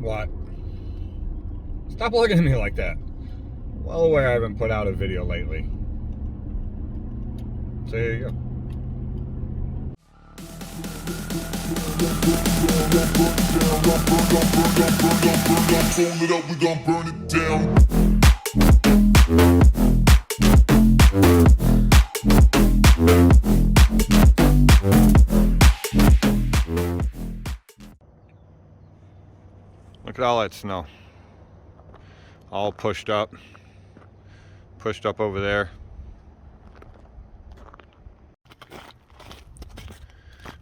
What? Stop looking at me like that. Well aware I haven't put out a video lately. So here you go. We gon' burn it down. Look at all that snow. All pushed up over there.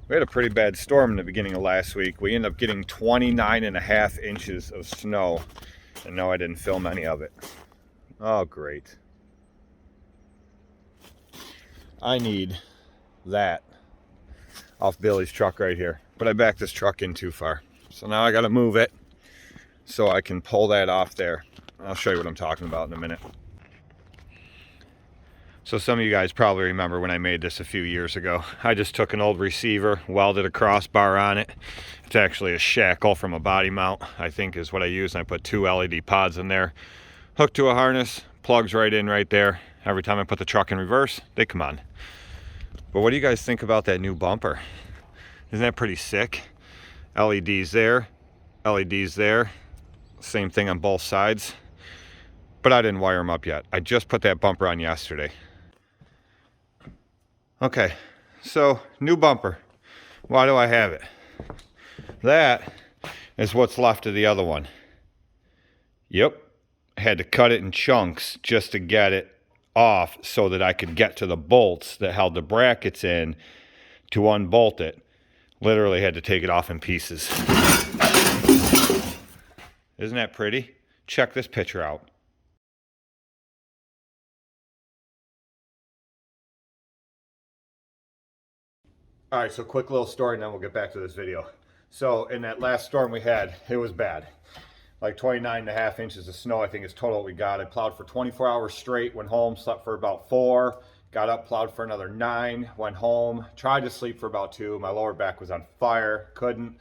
We had a pretty bad storm in the beginning of last week. We ended up getting 29.5 inches of snow, and no, I didn't film any of it. Oh, great. I need that off Billy's truck right here, but I backed this truck in too far. So now I gotta move it so I can pull that off there. I'll show you what I'm talking about in a minute. So some of you guys probably remember when I made this a few years ago. I just took an old receiver, welded a crossbar on it. It's actually a shackle from a body mount, I think is what I used. And I put 2 LED pods in there, hooked to a harness, plugs right in right there. Every time I put the truck in reverse, they come on. But what do you guys think about that new bumper? Isn't that pretty sick? LEDs there, LEDs there. Same thing on both sides. But I didn't wire them up yet. I just put that bumper on yesterday. Okay, so new bumper. Why do I have it? That is what's left of the other one. Yep, I had to cut it in chunks just to get it off so that I could get to the bolts that held the brackets in to unbolt it. Literally had to take it off in pieces. Isn't that pretty? Check this picture out. All right, so quick little story and then we'll get back to this video. So in that last storm we had, it was bad. Like 29.5 inches of snow, I think is total what we got. I plowed for 24 hours straight, went home, slept for about 4, got up, plowed for another 9, went home, tried to sleep for about 2. My lower back was on fire, couldn't.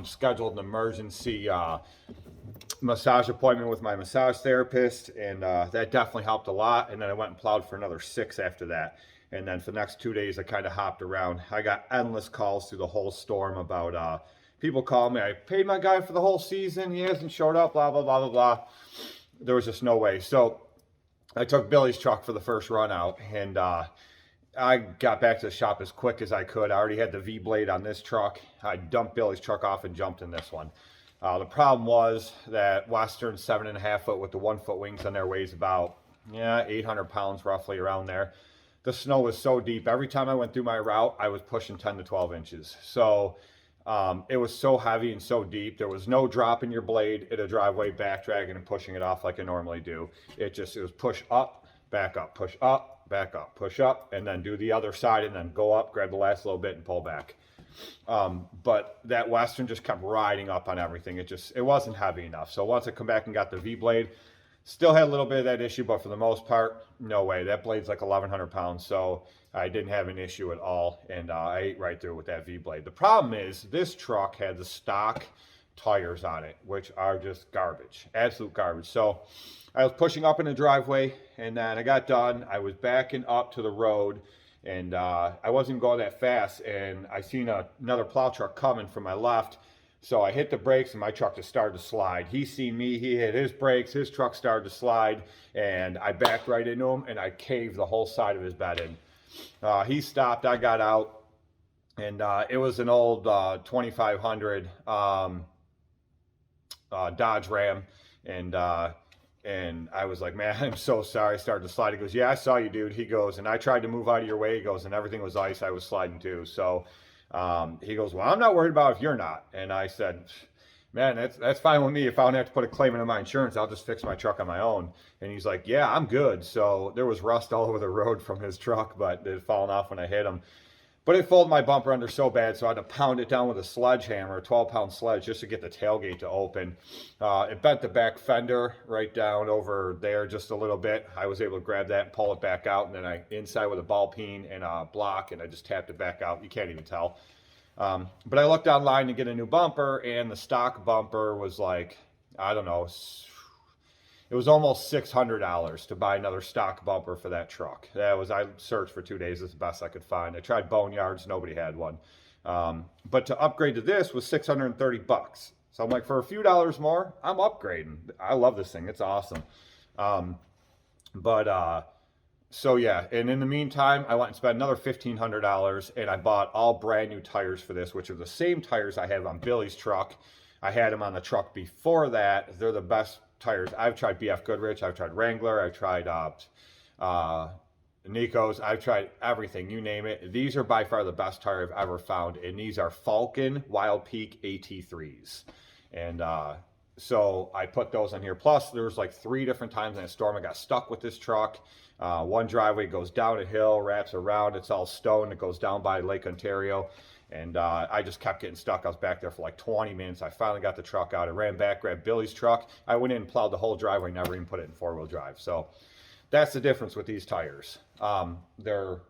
Scheduled an emergency massage appointment with my massage therapist, and that definitely helped a lot. And then I went and plowed for another 6 after that. And then for the next 2 days, I kind of hopped around. I got endless calls through the whole storm about people calling me. I paid my guy for the whole season. He hasn't showed up, blah, blah, blah, blah, blah. There was just no way. So I took Billy's truck for the first run out, and I got back to the shop as quick as I could. I already had the V-blade on this truck. I dumped Billy's truck off and jumped in this one. The problem was that Western 7.5 foot with the 1 foot wings on there weighs about 800 pounds roughly, around there. The snow was so deep. Every time I went through my route, I was pushing 10 to 12 inches. So it was so heavy and so deep. There was no drop in your blade in a driveway, back dragging and pushing it off like I normally do. It was push up, back up, push up, back up, push up, and then do the other side and then go up, grab the last little bit and pull back. But that Western just kept riding up on everything. It wasn't heavy enough. So once I come back and got the V-blade, still had a little bit of that issue, but for the most part, no way. That blade's like 1,100 pounds, so I didn't have an issue at all, and I ate right through with that V-blade. The problem is this truck had the stock tires on it, which are just garbage, absolute garbage. So I was pushing up in the driveway, and then I got done. I was backing up to the road, and I wasn't going that fast, and I seen another plow truck coming from my left. So I hit the brakes and my truck just started to slide. He seen me, he hit his brakes, his truck started to slide, and I backed right into him and I caved the whole side of his bed in. He stopped, I got out, and it was an old 2500 Dodge Ram, and I was like, man, I'm so sorry. I started to slide. He goes, yeah, I saw you, dude. He goes, and I tried to move out of your way. He goes, and everything was ice. I was sliding too. So he goes, well, I'm not worried about if you're not. And I said, man, that's fine with me. If I don't have to put a claim into my insurance, I'll just fix my truck on my own. And he's like, yeah, I'm good. So there was rust all over the road from his truck, but it had fallen off when I hit him. But it folded my bumper under so bad, so I had to pound it down with a sledgehammer, a 12-pound sledge, just to get the tailgate to open. It bent the back fender right down over there just a little bit. I was able to grab that and pull it back out, and then I inside with a ball peen and a block, and I just tapped it back out. You can't even tell. But I looked online to get a new bumper, and the stock bumper was like, I don't know, it was almost $600 to buy another stock bumper for that truck. I searched for 2 days, it's the best I could find. I tried boneyards, nobody had one. But to upgrade to this was $630. So I'm like, for a few dollars more, I'm upgrading. I love this thing, it's awesome. So yeah, and in the meantime, I went and spent another $1,500, and I bought all brand new tires for this, which are the same tires I have on Billy's truck. I had them on the truck before that. They're the best tires. I've tried BF Goodrich, I've tried Wrangler, I've tried Nico's, I've tried everything, you name it. These are by far the best tire I've ever found, and these are Falcon Wild Peak AT3s. And so I put those on here. Plus, there was like 3 different times in a storm I got stuck with this truck. One driveway goes down a hill, wraps around, it's all stone, it goes down by Lake Ontario. And I just kept getting stuck. I was back there for like 20 minutes. I finally got the truck out. I ran back, grabbed Billy's truck. I went in and plowed the whole driveway, never even put it in 4-wheel drive. So that's the difference with these tires. They're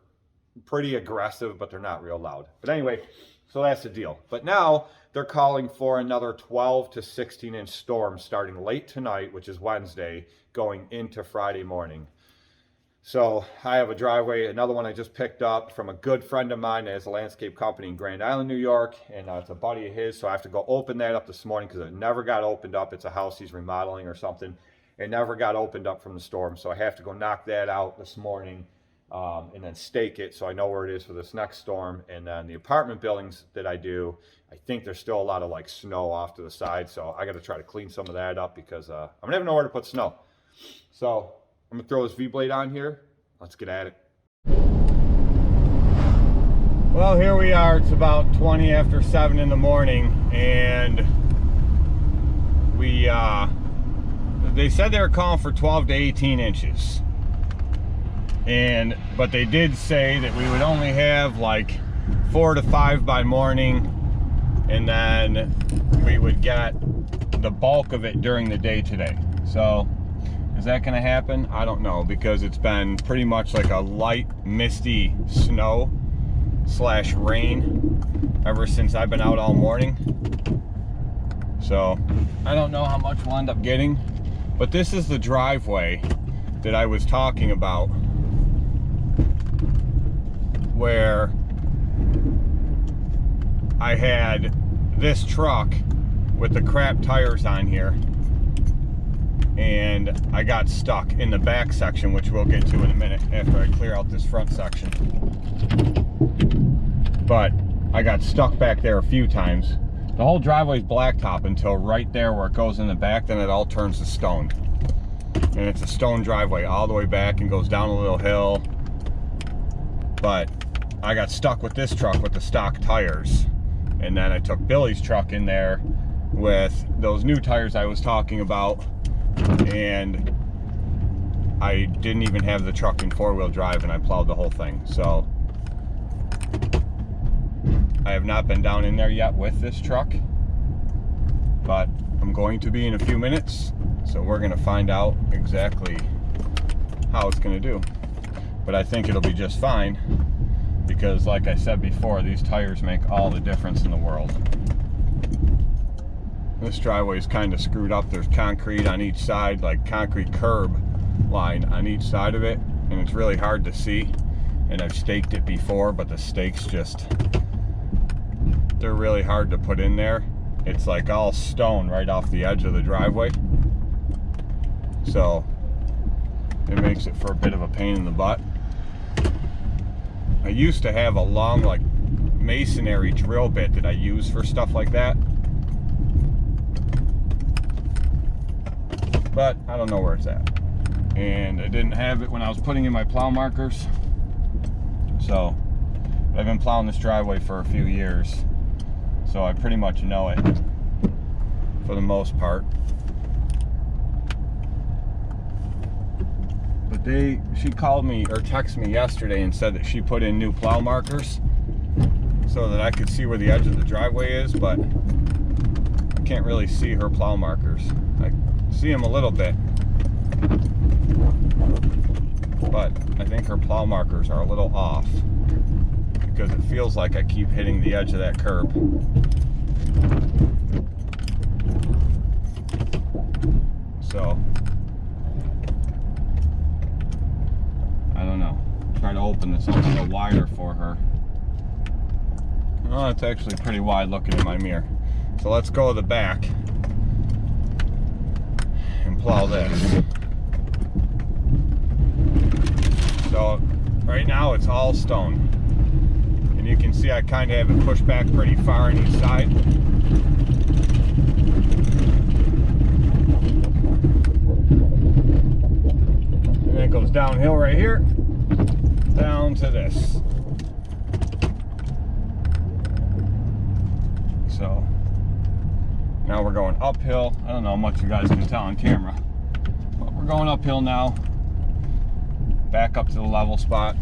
pretty aggressive, but they're not real loud. But anyway, so that's the deal. But now they're calling for another 12 to 16 inch storm starting late tonight, which is Wednesday, going into Friday morning. So I have a driveway, another one I just picked up from a good friend of mine that has a landscape company in Grand Island, New York, and it's a buddy of his. So I have to go open that up this morning because it never got opened up. It's a house he's remodeling or something. It never got opened up from the storm, so I have to go knock that out this morning and then stake it so I know where it is for this next storm. And then the apartment buildings that I do, I think there's still a lot of like snow off to the side, so I got to try to clean some of that up because I'm gonna have nowhere to put snow. So I'm gonna throw this V-blade on here. Let's get at it. Well, here we are. It's about 20 after 7 in the morning, and they said they were calling for 12 to 18 inches. But they did say that we would only have like 4 to 5 by morning, and then we would get the bulk of it during the day today. So is that going to happen? I don't know, because it's been pretty much like a light, misty snow / rain ever since I've been out all morning. So I don't know how much we'll end up getting, but this is the driveway that I was talking about, where I had this truck with the crap tires on here, and I got stuck in the back section, which we'll get to in a minute after I clear out this front section. But I got stuck back there a few times. The whole driveway's blacktop until right there where it goes in the back, then it all turns to stone. And it's a stone driveway all the way back and goes down a little hill. But I got stuck with this truck with the stock tires. And then I took Billy's truck in there with those new tires I was talking about, and I didn't even have the truck in 4-wheel drive, and I plowed the whole thing. So I have not been down in there yet with this truck, but I'm going to be in a few minutes, so we're going to find out exactly how it's going to do. But I think it'll be just fine, because like I said before, these tires make all the difference in the world. This driveway is kind of screwed up. There's concrete on each side, like concrete curb line on each side of it, and it's really hard to see. And I've staked it before, but the stakes they're really hard to put in there. It's like all stone right off the edge of the driveway, so it makes it for a bit of a pain in the butt. I used to have a long like masonry drill bit that I use for stuff like that, but I don't know where it's at, and I didn't have it when I was putting in my plow markers. So I've been plowing this driveway for a few years, so I pretty much know it for the most part. But she called me or texted me yesterday and said that she put in new plow markers so that I could see where the edge of the driveway is, but I can't really see her plow markers. I see them a little bit, but I think her plow markers are a little off, because it feels like I keep hitting the edge of that curb. So, I don't know. Try to open this up a little wider for her. Oh, it's actually pretty wide looking in my mirror. So let's go to the back and plow this. So right now it's all stone. And you can see I kind of have it pushed back pretty far on each side. And then it goes downhill right here, down to this. So now we're going uphill. I don't know how much you guys can tell on camera, but we're going uphill now, back up to the level spot.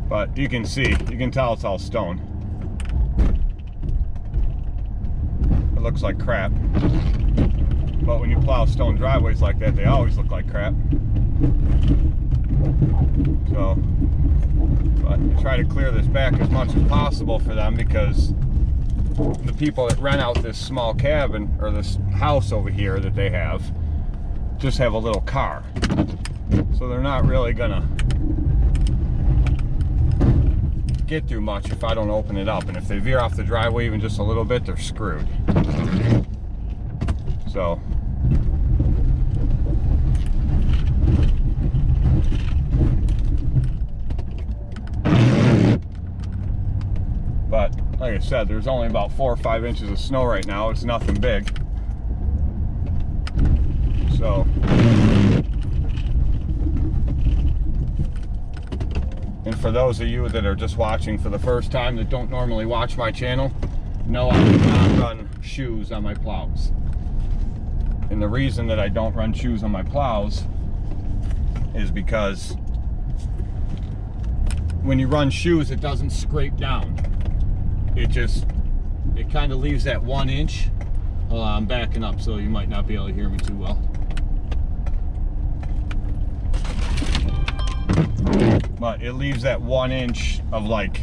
But you can see, you can tell it's all stone. It looks like crap. But when you plow stone driveways like that, they always look like crap. So, but I try to clear this back as much as possible for them, because the people that rent out this small cabin or this house over here that they have just have a little car. So they're not really gonna get through much if I don't open it up. And if they veer off the driveway even just a little bit, they're screwed. So but like I said, there's only about 4 or 5 inches of snow right now. It's nothing big. So, and for those of you that are just watching for the first time that don't normally watch my channel, no, I do not run shoes on my plows. And the reason that I don't run shoes on my plows is because when you run shoes, it doesn't scrape down. It kind of leaves that 1 inch. Hold on, I'm backing up, so you might not be able to hear me too well. But it leaves that 1 inch of like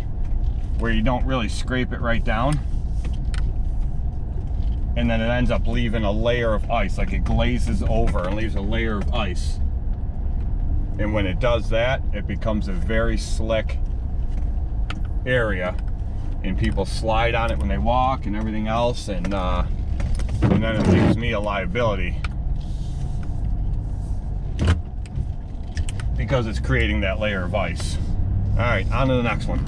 where you don't really scrape it right down, and then it ends up leaving a layer of ice, like it glazes over and leaves a layer of ice. And when it does that, it becomes a very slick area, and people slide on it when they walk and everything else, and then it leaves me a liability because it's creating that layer of ice. All right, on to the next one.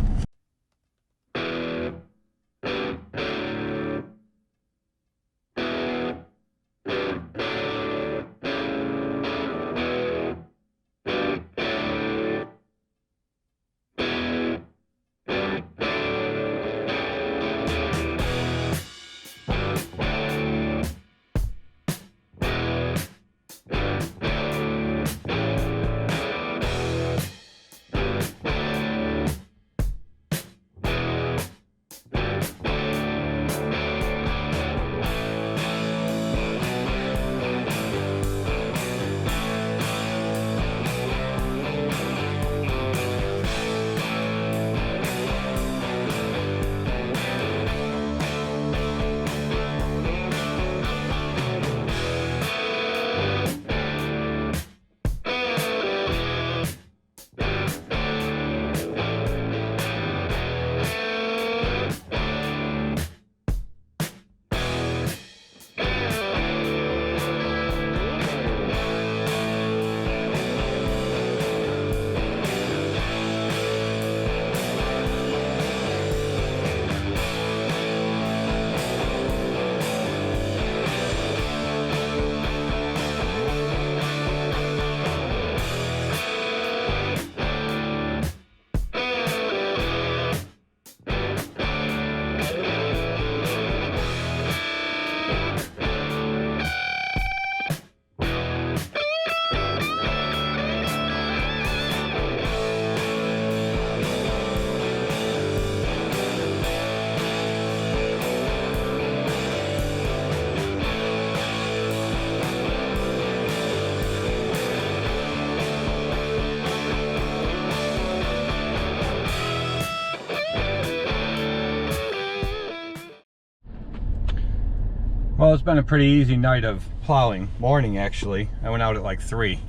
Well, it's been a pretty easy night of plowing. Morning, actually. I went out at like 3.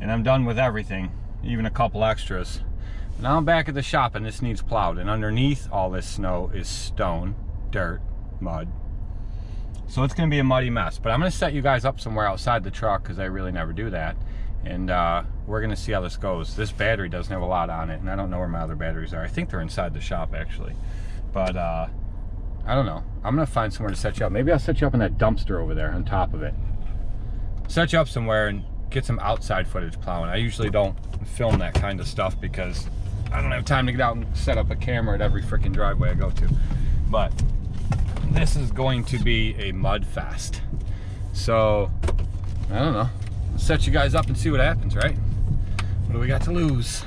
And I'm done with everything, even a couple extras. Now I'm back at the shop and this needs plowed. And underneath all this snow is stone, dirt, mud. So it's going to be a muddy mess. But I'm going to set you guys up somewhere outside the truck because I really never do that. And we're going to see how this goes. This battery doesn't have a lot on it. And I don't know where my other batteries are. I think they're inside the shop, actually. But I don't know. I'm going to find somewhere to set you up. Maybe I'll set you up in that dumpster over there on top of it. Set you up somewhere and get some outside footage plowing. I usually don't film that kind of stuff because I don't have time to get out and set up a camera at every freaking driveway I go to. But this is going to be a mud fest. So, I don't know. Let's set you guys up and see what happens, right? What do we got to lose?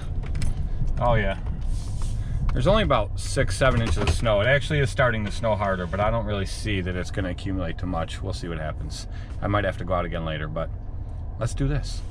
Oh yeah. There's only about 6-7 inches of snow. It actually is starting to snow harder, but I don't really see that it's going to accumulate too much. We'll see what happens. I might have to go out again later, but let's do this.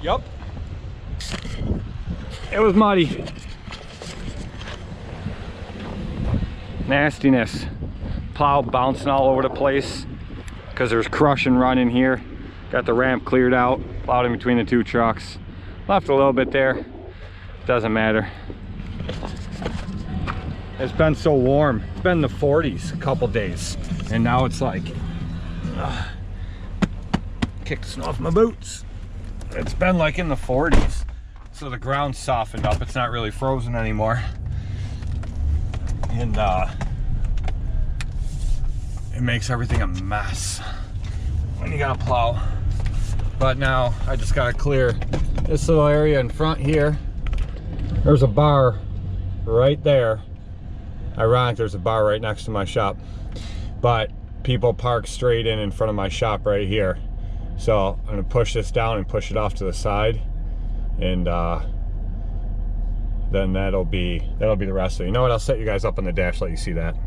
Yep. It was muddy. Nastiness. Plow bouncing all over the place because there's crush and run in here. Got the ramp cleared out, plowed in between the 2 trucks. Left a little bit there. Doesn't matter. It's been so warm. It's been in the 40s a couple days. And now it's like, kick the snow off my boots. It's been like in the 40s. So the ground's softened up. It's not really frozen anymore. And it makes everything a mess when you gotta plow. But now I just gotta clear this little area in front here. There's a bar right there. Ironic, there's a bar right next to my shop. But people park straight in front of my shop right here. So I'm gonna push this down and push it off to the side, and then that'll be the rest of it. You know what? I'll set you guys up on the dash, let you see that.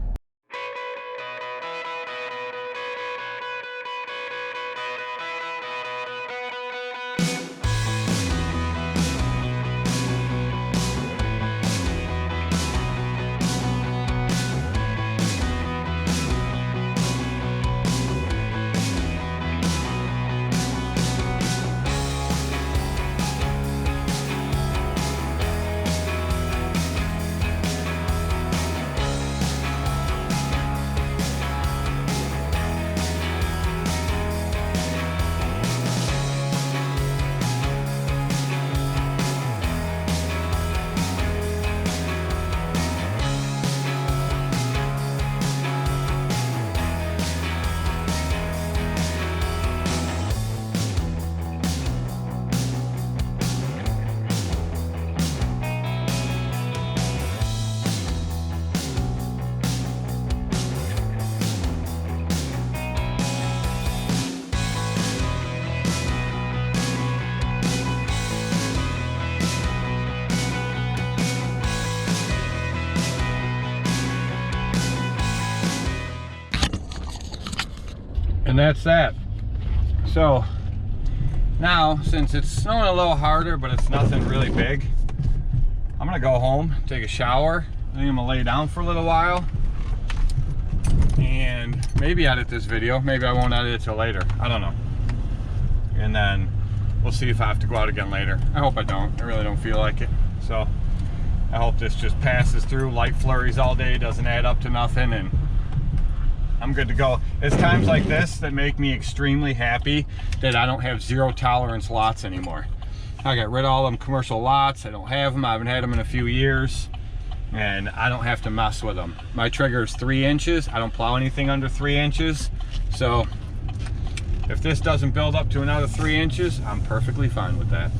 And that's that. So now, since it's snowing a little harder, but it's nothing really big, I'm gonna go home, take a shower. I think I'm gonna lay down for a little while and maybe edit this video. Maybe I won't edit it till later. I don't know. And then we'll see if I have to go out again later. I hope I don't. I really don't feel like it. So I hope this just passes through. Light flurries all day, doesn't add up to nothing, and I'm good to go. It's times like this that make me extremely happy that I don't have 0 tolerance lots anymore. I got rid of all them commercial lots. I don't have them. I haven't had them in a few years, and I don't have to mess with them. My trigger is 3 inches. I don't plow anything under 3 inches. So if this doesn't build up to another 3 inches, I'm perfectly fine with that.